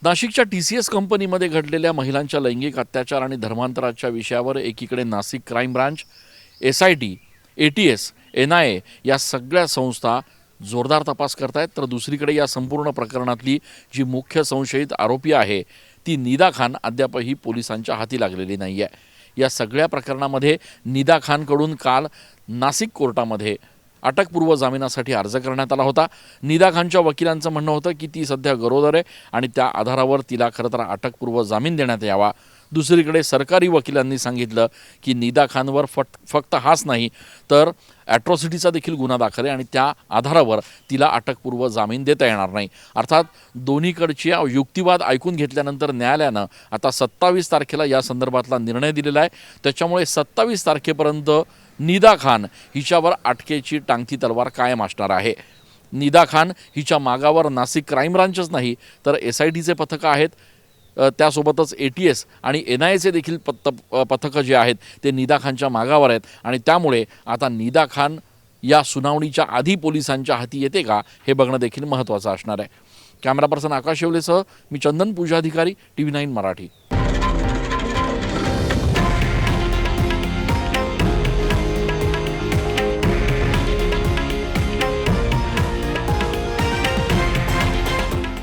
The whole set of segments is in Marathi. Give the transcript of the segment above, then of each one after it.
नाशिकच्या TCS कंपनीमध्ये घडलेल्या महिलांच्या लैंगिक अत्याचार आणि धर्मांतराच्या विषयावर एकीकडे Nashik crime branch, SIT, ATS, NIA या सगळ्या संस्था जोरदार तपास करतायत, तर दुसरीकडे या संपूर्ण प्रकरणातली जी मुख्य संशयित आरोपी आहे ती निदा खान अद्यापही पोलिसांच्या हाती लागलेली नाही आहे. या सगळ्या प्रकरणामध्ये निदा खानकडून काल नाशिक कोर्टामध्ये अटकपूर्व जामिनासाठी अर्ज करण्यात आला होता. निदा खानच्या वकिलांचं म्हणणं होतं की ती सध्या गरोदर आहे आणि त्या आधारावर तिला खरं तर अटकपूर्व जामीन देण्यात यावा. दुसरीकडे सरकारी वकिलांनी सांगितलं की निदा खानवर फक्त हाच नाही तर ॲट्रॉसिटीचा देखील गुन्हा दाखल आहे आणि त्या आधारावर तिला अटकपूर्व जामीन देता येणार नाही. अर्थात दोन्हीकडची युक्तिवाद ऐकून घेतल्यानंतर न्यायालयानं आता 27 तारखेला या संदर्भातला निर्णय दिलेला आहे. त्याच्यामुळे 27 तारखेपर्यंत निदा खान हिच्यावर अटकेची टांगती तलवार कायम असणार आहे. निदा खान हिच्या मागावर नाशिक क्राईम ब्रांचच नाही तर SITचे पथकं आहेत, त्यासोबतच ATS आणि NIAचे देखील पथकं जे आहेत ते निदा खानच्या मागावर आहेत आणि त्यामुळे आता निदा खान या सुनावणीच्या आधी पोलिसांच्या हाती येते का हे बघणं देखील महत्त्वाचं असणार आहे. कॅमेरा पर्सन आकाश येवलेसह मी चंदन पूजाधिकारी, TV9 मराठी.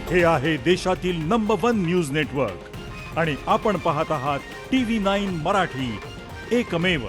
हे आहे देशातील नंबर 1 न्यूज नेटवर्क आणि आपण पाहत आहात TV9 मराठी, एकमेव.